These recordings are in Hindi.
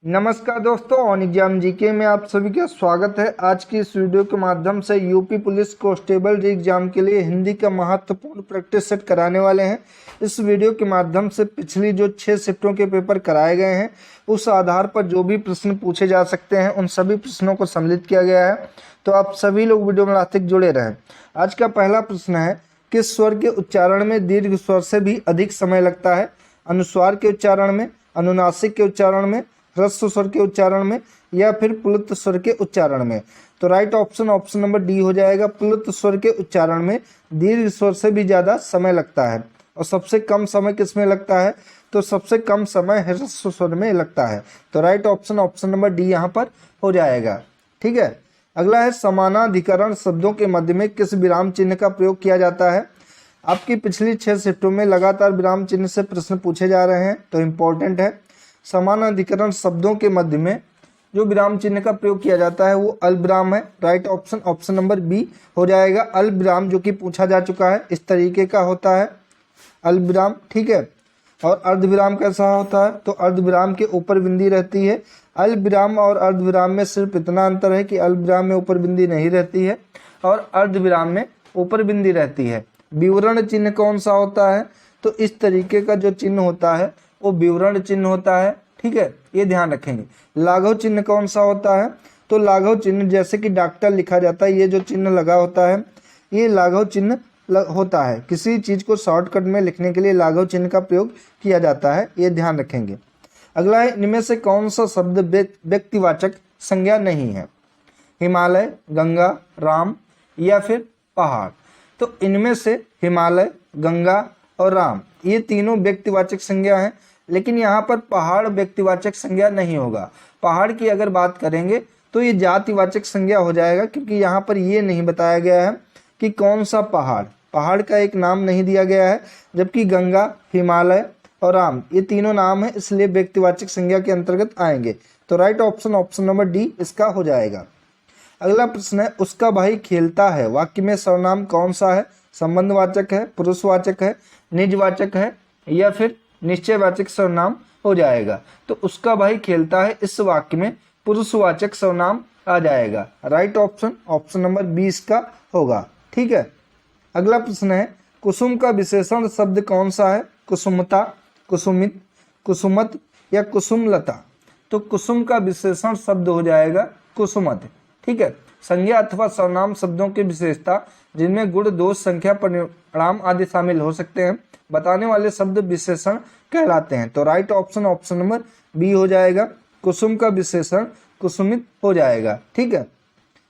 नमस्कार दोस्तों, ऑन एग्जाम जीके में आप सभी का स्वागत है। आज की इस वीडियो के माध्यम से यूपी पुलिस कांस्टेबल एग्जाम के लिए हिंदी का महत्वपूर्ण प्रैक्टिस सेट कराने वाले हैं। इस वीडियो के माध्यम से पिछली जो 6 शिफ्टों के पेपर कराए गए हैं उस आधार पर जो भी प्रश्न पूछे जा सकते हैं उन सभी प्रश्नों को सम्मिलित किया गया है, तो आप सभी लोग वीडियो में लास्ट तक जुड़े रहें। आज का पहला प्रश्न है, किस स्वर के उच्चारण में दीर्घ स्वर से भी अधिक समय लगता है? अनुस्वार के उच्चारण में, अनुनासिक के उच्चारण में, ह्रस्व स्वर के उच्चारण में या फिर प्लुत स्वर के उच्चारण में? तो राइट ऑप्शन नंबर डी हो जाएगा। प्लुत स्वर के उच्चारण में दीर्घ स्वर से भी ज्यादा समय लगता है। और सबसे कम समय किस में लगता है? तो सबसे कम समय ह्रस्व स्वर में लगता है। तो राइट ऑप्शन नंबर डी यहाँ पर हो जाएगा। ठीक है, अगला है, समानाधिकरण शब्दों के मध्य में किस विराम चिन्ह का प्रयोग किया जाता है? आपकी पिछली 6 शिफ्टों में लगातार विराम चिन्ह से प्रश्न पूछे जा रहे हैं, तो इम्पोर्टेंट है। समानाधिकरण शब्दों के मध्य में जो विराम चिन्ह का प्रयोग किया जाता है वो अल्पविराम है। राइट ऑप्शन नंबर बी हो जाएगा। अल्पविराम जो कि पूछा जा चुका है, इस तरीके का होता है अल्पविराम। ठीक है, और अर्धविराम कैसा होता है? तो अर्धविराम के ऊपर बिंदी रहती है। अल्पविराम और अर्धविराम में सिर्फ इतना अंतर है कि अल्पविराम में ऊपर बिंदी नहीं रहती है और अर्धविराम में ऊपर बिंदी रहती है। विवरण चिन्ह कौन सा होता है? तो इस तरीके का जो चिन्ह होता है वो विवरण चिन्ह होता है। ठीक है, ये ध्यान रखेंगे। लाघव चिन्ह कौन सा होता है? तो लाघव चिन्ह जैसे कि डॉक्टर लिखा जाता है, ये जो चिन्ह लगा होता है ये लाघव चिन्ह होता है। किसी चीज को शॉर्टकट में लिखने के लिए लाघव चिन्ह का प्रयोग किया जाता है, ये ध्यान रखेंगे। अगला है, इनमें से कौन सा शब्द व्यक्तिवाचक संज्ञा नहीं है? हिमालय, गंगा, राम या फिर पहाड़? तो इनमें से हिमालय, गंगा और राम ये तीनों व्यक्तिवाचक संज्ञा हैं, लेकिन यहाँ पर पहाड़ व्यक्तिवाचक संज्ञा नहीं होगा। पहाड़ की अगर बात करेंगे तो ये जातिवाचक संज्ञा हो जाएगा, क्योंकि यहाँ पर ये नहीं बताया गया है कि कौन सा पहाड़, पहाड़ का एक नाम नहीं दिया गया है। जबकि गंगा, हिमालय और राम ये तीनों नाम है, इसलिए व्यक्तिवाचक संज्ञा के अंतर्गत आएंगे। तो राइट ऑप्शन नंबर डी इसका हो जाएगा। अगला प्रश्न है, उसका भाई खेलता है वाक्य में सर्वनाम कौन सा है? संबंधवाचक है, पुरुषवाचक है, निजवाचक है या फिर निश्चयवाचक सर्वनाम हो जाएगा? तो उसका भाई खेलता है इस वाक्य में पुरुषवाचक सर्वनाम आ जाएगा। राइट ऑप्शन नंबर बी इसका होगा। ठीक है, अगला प्रश्न है, कुसुम का विशेषण शब्द कौन सा है? कुसुमता, कुसुमित, कुसुमत या कुसुमलता? तो कुसुम का विशेषण शब्द हो जाएगा कुसुमत। ठीक है, संज्ञा अथवा सर्वनाम शब्दों की विशेषता जिनमें गुण, दोष, संख्या, परिणाम आदि शामिल हो सकते हैं, बताने वाले शब्द विशेषण कहलाते हैं। तो राइट ऑप्शन नंबर बी हो जाएगा। कुसुम का विशेषण कुसुमित हो जाएगा। ठीक है,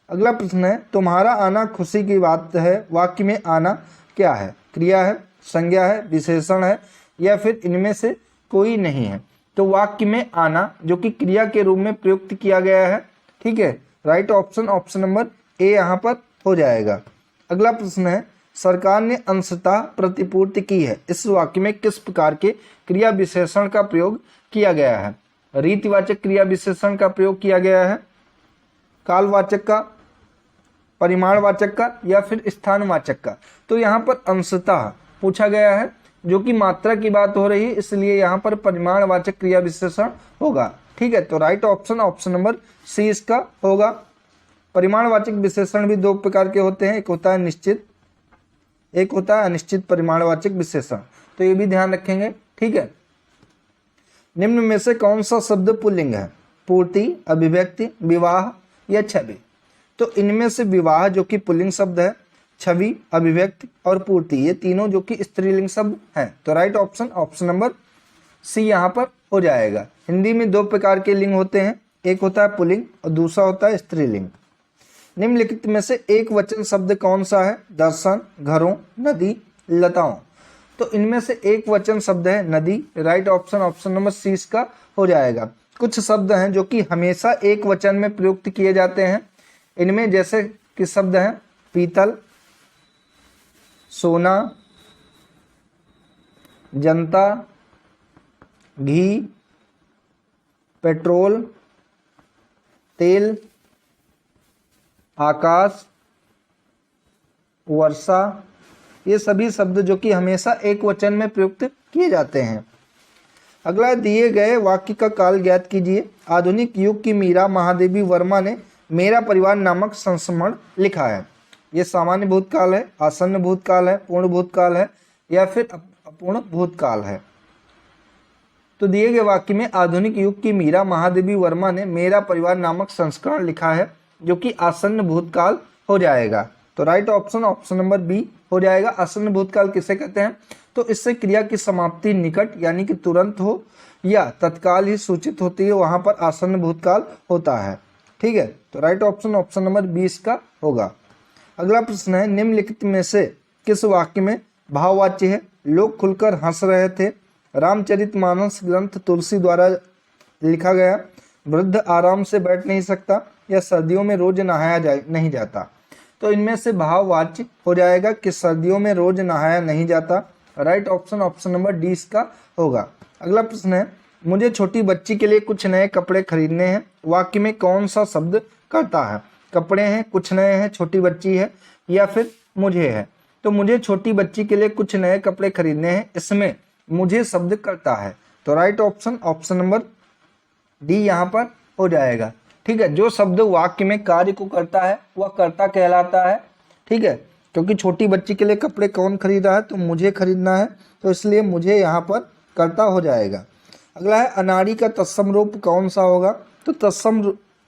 अगला प्रश्न है, तुम्हारा आना खुशी की बात है वाक्य में आना क्या है? क्रिया है, संज्ञा है, विशेषण है या फिर इनमें से कोई नहीं है? तो वाक्य में आना जो कि क्रिया के रूप में प्रयुक्त किया गया है। ठीक है, राइट ऑप्शन नंबर ए यहाँ पर हो जाएगा। अगला प्रश्न है, सरकार ने अंशतः प्रतिपूर्ति की है इस वाक्य में किस प्रकार के क्रिया विशेषण का प्रयोग किया गया है? रीतिवाचक क्रिया विशेषण का प्रयोग किया गया है, कालवाचक का, परिमाणवाचक का या फिर स्थानवाचक का? तो यहाँ पर अंशतः पूछा गया है, जो कि मात्रा की बात हो रही है, इसलिए यहाँ पर परिमाणवाचक क्रिया विशेषण होगा। ठीक है, तो राइट ऑप्शन नंबर सी इसका होगा। परिमाणवाचक विशेषण भी दो प्रकार के होते हैं, एक होता है निश्चित, एक होता है अनिश्चित परिमाणवाचक विशेषण, तो ये भी ध्यान रखेंगे। ठीक है, निम्न में से कौन सा शब्द पुल्लिंग है? पूर्ति, अभिव्यक्ति, विवाह या छवि? तो इनमें से विवाह जो कि पुल्लिंग शब्द है, छवि, अभिव्यक्ति और पूर्ति ये तीनों जो कि स्त्रीलिंग शब्द हैं। तो राइट ऑप्शन नंबर सी यहाँ पर हो जाएगा। हिंदी में दो प्रकार के लिंग होते हैं, एक होता है पुल्लिंग और दूसरा होता है स्त्रीलिंग। निम्नलिखित में से एक वचन शब्द कौन सा है? दर्शन, घरों, नदी, लताओं? तो इनमें से एक वचन शब्द है नदी। राइट ऑप्शन नंबर सी इसका हो जाएगा। कुछ शब्द हैं जो कि हमेशा एक वचन में प्रयुक्त किए जाते हैं, इनमें जैसे कि शब्द हैं पीतल, सोना, जनता, घी, पेट्रोल, तेल, आकाश, वर्षा, ये सभी शब्द जो कि हमेशा एक वचन में प्रयुक्त किए जाते हैं। अगला दिए गए वाक्य का काल ज्ञात कीजिए। आधुनिक युग की मीरा महादेवी वर्मा ने मेरा परिवार नामक संस्मरण लिखा है। ये सामान्य भूतकाल है, आसन्न भूतकाल है, पूर्ण भूतकाल है या फिर अपूर्ण भूतकाल है। तो दिए गए वाक्य में आधुनिक युग की मीरा महादेवी वर्मा ने मेरा परिवार नामक संस्करण लिखा है, जो कि आसन्न भूतकाल हो जाएगा। तो right option option number B हो जाएगा। आसन्न भूतकाल किसे कहते हैं? तो इससे क्रिया की समाप्ति निकट यानी कि तुरंत हो या तत्काल ही सूचित होती है, वहां पर आसन्न भूतकाल होता है। ठीक है, तो राइट ऑप्शन ऑप्शन नंबर 20 का होगा। अगला प्रश्न है, निम्नलिखित में से किस वाक्य में भाववाच्य है? लोग खुलकर हंस रहे थे। रामचरितमानस ग्रंथ तुलसी द्वारा लिखा गया। वृद्ध आराम से बैठ नहीं सकता या सर्दियों में रोज नहाया नहीं जाता। तो इनमें से भाववाच्य हो जाएगा कि सर्दियों में रोज नहाया नहीं जाता। Right option option number D इसका होगा। अगला प्रश्न है, मुझे छोटी बच्ची के लिए कुछ नए कपड़े खरीदने हैं। वाक्य में कौन सा शब्द करता है? कपड़े हैं, कुछ नए हैं, छोटी बच्ची है या फिर मुझे है। तो मुझे छोटी बच्ची के लिए कुछ नए कपड़े खरीदने हैं, इसमें मुझे शब्द करता है। तो right option option number D यहाँ पर हो जाएगा। ठीक है, जो शब्द वाक्य में कार्य को करता है वह कर्ता कहलाता है। ठीक है, क्योंकि छोटी बच्ची के लिए कपड़े कौन खरीदा है? तो मुझे खरीदना है, तो इसलिए मुझे यहाँ पर कर्ता हो जाएगा। अगला है, अनाड़ी का तत्सम रूप कौन सा होगा? तो तत्सम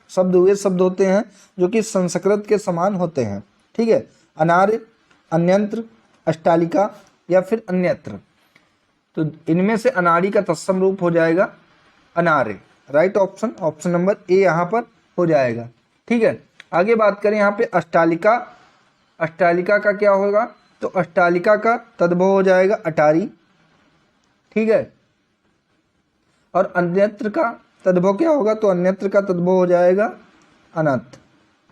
शब्द वे शब्द होते हैं जो कि संस्कृत के समान होते हैं। ठीक है, अनार्य, अन्यंत्र, अष्टालिका या फिर अन्यत्र। तो इनमें से अनाड़ी का तत्सम रूप हो जाएगा अनार्य। Right option option number A यहाँ पर हो जाएगा। ठीक है, आगे बात करें यहाँ पे अष्टालिका। अष्टालिका का क्या होगा? तो अष्टालिका का तद्भव हो जाएगा अटारी। ठीक है, और अन्यत्र का तद्भव क्या होगा? तो अन्यत्र का तद्भव हो जाएगा अनंत।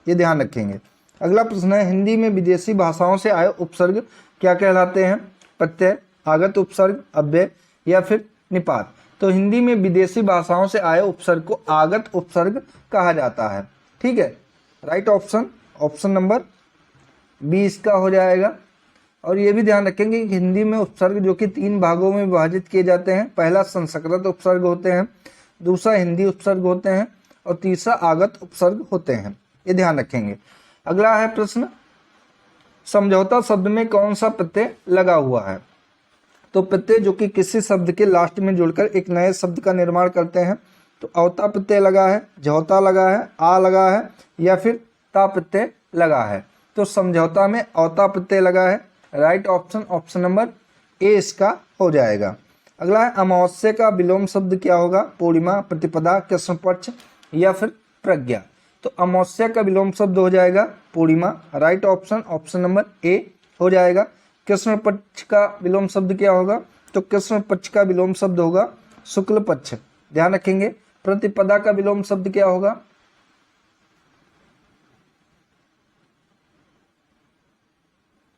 ये ध्यान रखेंगे। अगला प्रश्न है, हिंदी में विदेशी भाषाओं से आए उपसर्ग क्या कहलाते हैं? प्रत्यय, आगत उपसर्ग, अव्यय या फिर निपात। तो हिंदी में विदेशी भाषाओं से आए उपसर्ग को आगत उपसर्ग कहा जाता है। ठीक है, राइट ऑप्शन ऑप्शन नंबर 20 का हो जाएगा। और ये भी ध्यान रखेंगे कि हिंदी में उपसर्ग जो कि 3 भागों में विभाजित किए जाते हैं। पहला संस्कृत उपसर्ग होते हैं, दूसरा हिंदी उपसर्ग होते हैं और तीसरा आगत उपसर्ग होते हैं। ये ध्यान रखेंगे। अगला है प्रश्न, समझौता शब्द में कौन सा प्रत्यय लगा हुआ है? तो प्रत्यय जो कि किसी शब्द के लास्ट में जुड़कर एक नए शब्द का निर्माण करते हैं। तो अवता प्रत्यय लगा है, झौता लगा है, आ लगा है या फिर ता प्रत्यय लगा है। तो समझौता में अवता प्रत्यय लगा है। राइट ऑप्शन ऑप्शन नंबर ए इसका हो जाएगा। अगला है, अमावस्या का विलोम शब्द क्या होगा? पूर्णिमा, प्रतिपदा, कृष्ण पक्ष या फिर प्रज्ञा। तो अमावस्या का विलोम शब्द हो जाएगा पूर्णिमा। Right option option number A हो जाएगा। कृष्ण पक्ष का विलोम शब्द क्या होगा? तो कृष्ण पक्ष का विलोम शब्द होगा शुक्ल पक्ष। ध्यान रखेंगे। प्रतिपदा का विलोम शब्द क्या होगा?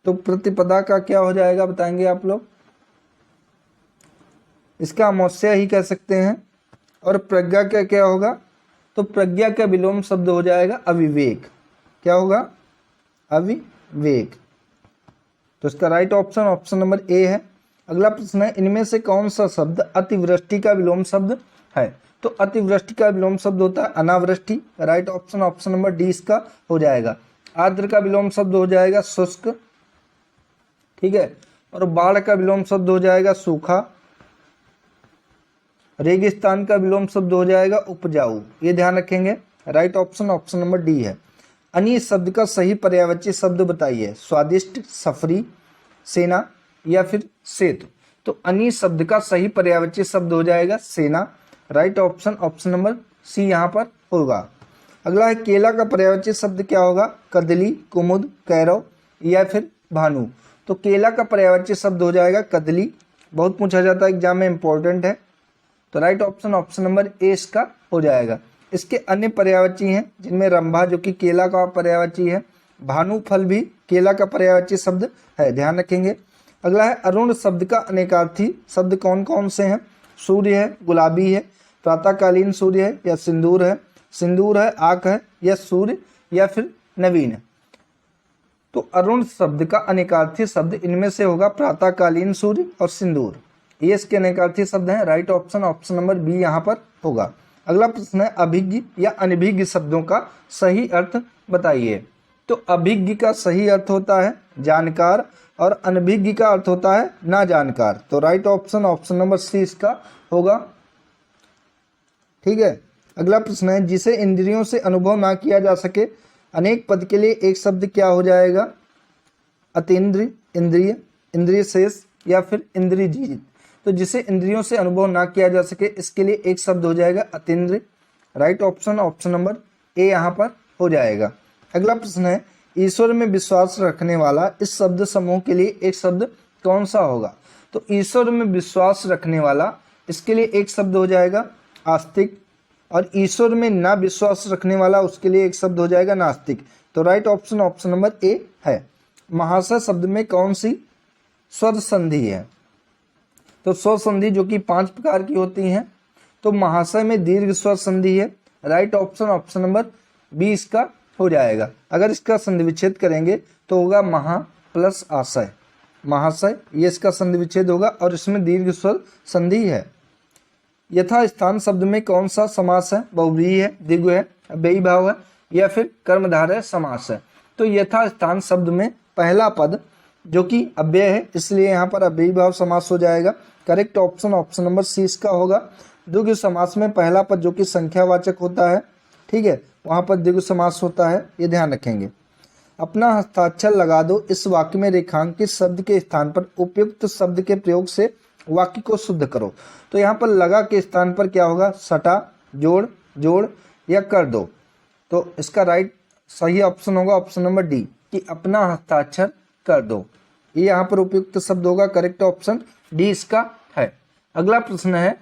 तो प्रतिपदा का क्या हो जाएगा बताएंगे आप लोग? इसका अमावस्या ही कह सकते हैं। और प्रज्ञा का क्या होगा? तो प्रज्ञा का विलोम शब्द हो जाएगा अविवेक। क्या होगा? अविवेक। तो इसका राइट ऑप्शन ऑप्शन नंबर ए है। अगला प्रश्न है, इनमें से कौन सा शब्द अतिवृष्टि का विलोम शब्द है? तो अतिवृष्टि का विलोम शब्द होता है अनावृष्टि। Right option option number D इसका हो जाएगा। आर्द्र का विलोम शब्द हो जाएगा शुष्क। ठीक है, और बाढ़ का विलोम शब्द हो जाएगा सूखा। रेगिस्तान का विलोम शब्द हो जाएगा उपजाऊ। ये ध्यान रखेंगे। Right option option number D है। अनीय शब्द का सही पर्यायवाची शब्द बताइए। स्वादिष्ट, सफरी, सेना या फिर सेतु। तो अनीय शब्द का सही पर्यायवाची शब्द हो जाएगा सेना। Right option option number C यहाँ पर होगा। अगला है, केला का पर्यायवाची शब्द क्या होगा? कदली, कुमुद, कैरव या फिर भानु। तो केला का पर्यायवाची शब्द हो जाएगा कदली। बहुत पूछा जाता है एग्जाम में, इंपॉर्टेंट है। तो राइट ऑप्शन ऑप्शन नंबर ए इसका हो जाएगा। इसके अन्य पर्यायवाची हैं जिनमें रंभा जो कि केला का पर्यायवाची है, भानु फल भी केला का पर्यायवाची शब्द है। ध्यान रखेंगे। अगला है, अरुण शब्द का अनेकार्थी शब्द कौन कौन से हैं? सूर्य है, गुलाबी है, प्रातःकालीन सूर्य है या सिंदूर है, सिंदूर है, आंख है या सूर्य या फिर नवीन है। तो अरुण शब्द का अनेकार्थी शब्द इनमें से होगा प्रातःकालीन सूर्य और सिंदूर। ये इसके अनेकार्थी शब्द हैं। Right option option number B यहाँ पर होगा। अगला प्रश्न है अभिज्ञ या अनभिज्ञ शब्दों का सही अर्थ बताइए। तो अभिज्ञ का सही अर्थ होता है जानकार और अनभिज्ञ का अर्थ होता है ना जानकार। तो right option option number C इसका होगा। ठीक है, अगला प्रश्न है जिसे इंद्रियों से अनुभव ना किया जा सके, अनेक पद के लिए एक शब्द क्या हो जाएगा? अतीन्द्रिय, इंद्रिय, इंद्रिय शेष या फिर इंद्रियजीत। तो जिसे इंद्रियों से अनुभव ना किया जा सके, इसके लिए एक शब्द हो जाएगा अतीन्द्रिय। Right option option number A यहाँ पर हो जाएगा। अगला प्रश्न है ईश्वर में विश्वास रखने वाला इस शब्द समूह के लिए एक शब्द कौन सा होगा? तो ईश्वर में विश्वास रखने वाला, इसके लिए एक शब्द हो जाएगा आस्तिक, और ईश्वर में ना विश्वास रखने वाला, उसके लिए एक शब्द हो जाएगा नास्तिक। तो राइट ऑप्शन ऑप्शन नंबर ए है। महाशय शब्द में कौन सी स्वर संधि है? तो स्वर संधि जो कि 5 प्रकार की होती हैं, तो महाशय में दीर्घ स्वर संधि है। Right option option number B इसका हो जाएगा। अगर इसका संधि विच्छेद करेंगे तो होगा महा प्लस आशय, महाशय, ये इसका संधि विच्छेद होगा और इसमें दीर्घ स्वर संधि है। यथा स्थान शब्द में कौन सा समास है? बहुव्रीहि है, द्विगु है, अव्ययी भाव है या फिर कर्मधारय समास है। तो यथा स्थान शब्द में पहला पद जो कि अव्यय है, इसलिए यहाँ पर अव्ययी भाव समास हो जाएगा। Correct option option number C इसका होगा। द्विगु समास में पहला पद जो कि संख्यावाचक होता है, ठीक है, वहाँ पर द्विगु समास होता है, ये ध्यान रखेंगे। अपना हस्ताक्षर लगा दो इस वाक्य में रेखांकित शब्द के स्थान पर उपयुक्त शब्द के प्रयोग से वाक्य को शुद्ध करो। तो यहाँ पर लगा के स्थान पर क्या होगा? सटा, जोड़, जोड़ या कर दो। तो इसका राइट सही ऑप्शन होगा ऑप्शन नंबर डी कि अपना हस्ताक्षर कर दो, ये यहाँ पर उपयुक्त शब्द होगा। करेक्ट ऑप्शन डी इसका है। अगला प्रश्न है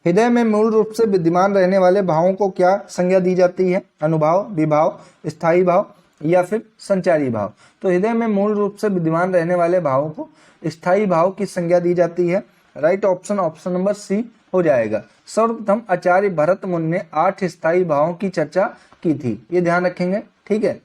हृदय में मूल रूप से विद्यमान रहने वाले भावों को क्या संज्ञा दी जाती है? अनुभाव, विभाव, स्थायी भाव या फिर संचारी भाव। तो हृदय में मूल रूप से विद्यमान रहने वाले भावों को स्थायी भाव की संज्ञा दी जाती है। Right option option number C हो जाएगा। सर्वप्रथम आचार्य भरत मुनि ने 8 स्थायी भावों की चर्चा की थी, ये ध्यान रखेंगे। ठीक है,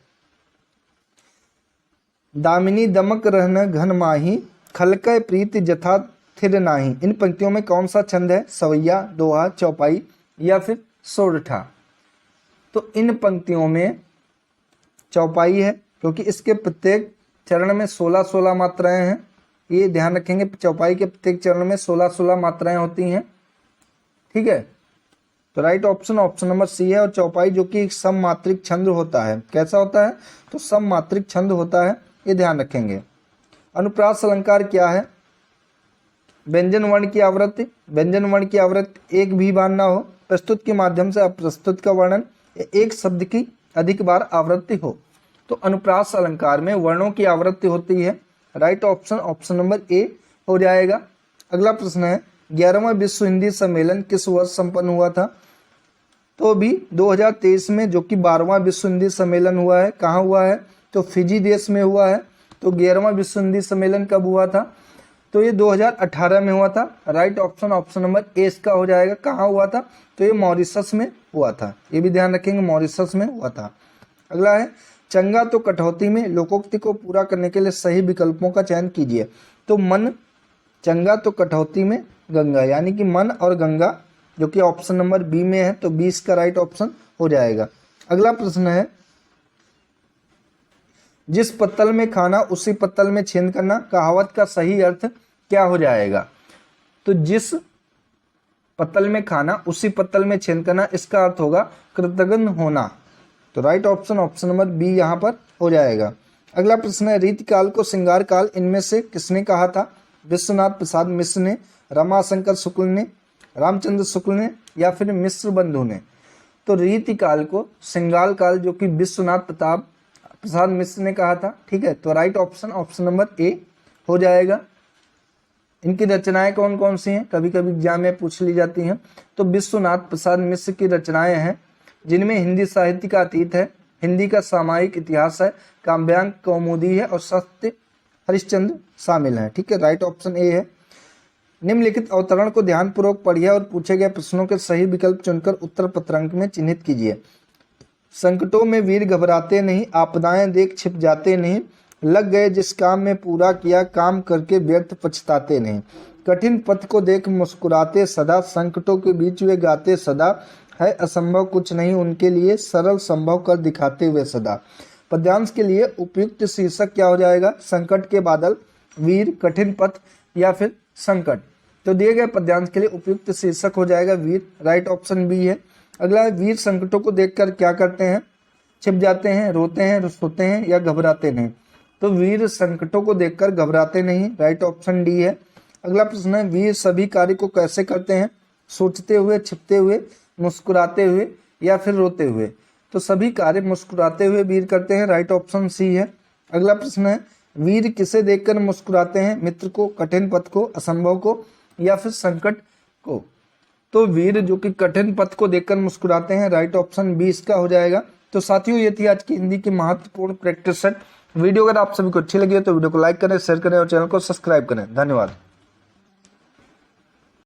दामिनी दमक रहन घन माही, खलकय प्रीति जथा थिर नाही। इन पंक्तियों में कौन सा छंद है? सवैया, दोहा, चौपाई या फिर सोरठा। तो इन पंक्तियों में चौपाई है, क्योंकि इसके प्रत्येक चरण में 16-16 मात्राएं हैं, ये ध्यान रखेंगे। चौपाई के प्रत्येक चरण में 16-16 मात्राएं होती हैं। ठीक है, तो right option option number C है। और चौपाई जो कि एक सममात्रिक छंद होता है, कैसा होता है? तो सममात्रिक छंद होता है, ये ध्यान रखेंगे। अनुप्रास अलंकार क्या है? व्यंजन वर्ण की आवृत्ति, व्यंजन वर्ण की आवृत्ति एक भी बार ना हो, प्रस्तुत के माध्यम से अप्रस्तुत का वर्णन, एक शब्द की अधिक बार आवृत्ति हो। तो अनुप्रास अलंकार में वर्णों की आवृत्ति होती है। Right option option number A हो जाएगा। अगला प्रश्न है 11वां विश्व हिंदी सम्मेलन किस वर्ष संपन्न हुआ था? तो अभी 2023 में जो कि 12वां विश्व हिंदी सम्मेलन हुआ है, कहाँ हुआ है? तो फिजी देश में हुआ है। तो 11वां विश्व हिंदी सम्मेलन कब हुआ था? तो ये 2018 में हुआ था। राइट ऑप्शन ऑप्शन नंबर ए इसका हो जाएगा। कहाँ हुआ था? तो ये मॉरिशस में हुआ था, ये भी ध्यान रखेंगे, मॉरिशस में हुआ था। अगला है चंगा तो कटौती में लोकोक्ति को पूरा करने के लिए सही विकल्पों का चयन कीजिए। तो मन, चंगा तो कटौती में गंगा, यानी कि मन और गंगा जो कि ऑप्शन नंबर बी में है, तो 20 का राइट ऑप्शन हो जाएगा। अगला प्रश्न है जिस पत्तल में खाना उसी पत्तल में छेद करना, कहावत का सही अर्थ क्या हो जाएगा? तो जिस पत्तल में खाना उसी पत्तल में छेद करना, इसका अर्थ होगा कृतघ्न होना। तो right option option number B यहाँ पर हो जाएगा। अगला प्रश्न है रीतिकाल को श्रृंगार काल इनमें से किसने कहा था? विश्वनाथ प्रसाद मिश्र ने, रमाशंकर शुक्ल ने, रामचंद्र शुक्ल ने या फिर मिश्र बंधु ने। तो रीतिकाल को श्रृंगार काल जो कि विश्वनाथ प्रसाद मिश्र ने कहा था। ठीक है, तो right option option number A हो जाएगा। इनकी रचनाएं कौन कौन सी हैं? कभी कभी एग्जाम में पूछ ली जाती हैं। तो विश्वनाथ प्रसाद मिश्र की रचनाएं हैं जिनमें हिंदी साहित्य का अतीत है, हिंदी का सामायिक इतिहास है, काव्यांग कौमुदी है और सत्य हरिश्चंद्र शामिल हैं। ठीक है, राइट ऑप्शन ए है। निम्नलिखित अवतरण को ध्यानपूर्वक पढ़िए और पूछे गए प्रश्नों के सही विकल्प चुनकर उत्तर पत्रांक में चिन्हित कीजिए। संकटों में वीर घबराते नहीं, आपदाएं देख छिप जाते नहीं, लग गए जिस काम में पूरा किया काम करके व्यर्थ पछताते नहीं। कठिन पथ को देख मुस्कुराते सदा, संकटों के बीच वे गाते सदा, है असंभव कुछ नहीं उनके लिए, सरल संभव कर दिखाते हुए सदा। पद्यांश के लिए उपयुक्त शीर्षक क्या हो जाएगा? संकट के बादल, वीर, कठिन पथ या फिर संकट। तो दिए गए पद्यांश के लिए उपयुक्त शीर्षक हो जाएगा वीर, राइट ऑप्शन बी है। अगला है वीर संकटों को देखकर क्या करते हैं? छिप जाते हैं, रोते हैं, सोते हैं या घबराते नहीं। तो वीर संकटों को देखकर घबराते नहीं, राइट ऑप्शन डी है। अगला प्रश्न है वीर सभी कार्य को कैसे करते हैं? सोचते हुए, छिपते हुए, मुस्कुराते हुए या फिर रोते हुए। तो सभी कार्य मुस्कुराते हुए वीर करते हैं, राइट ऑप्शन सी है। अगला प्रश्न है वीर किसे देखकर मुस्कुराते हैं? मित्र को, कठिन पथ को, असंभव को या फिर संकट को। तो वीर जो कि कठिन पथ को देखकर मुस्कुराते हैं, राइट ऑप्शन बी इसका हो जाएगा। तो साथियों ये थी आज की हिंदी की महत्वपूर्ण प्रैक्टिस सेट। वीडियो अगर आप सभी को अच्छी लगी है तो वीडियो को लाइक करें, शेयर करें और चैनल को सब्सक्राइब करें। धन्यवाद।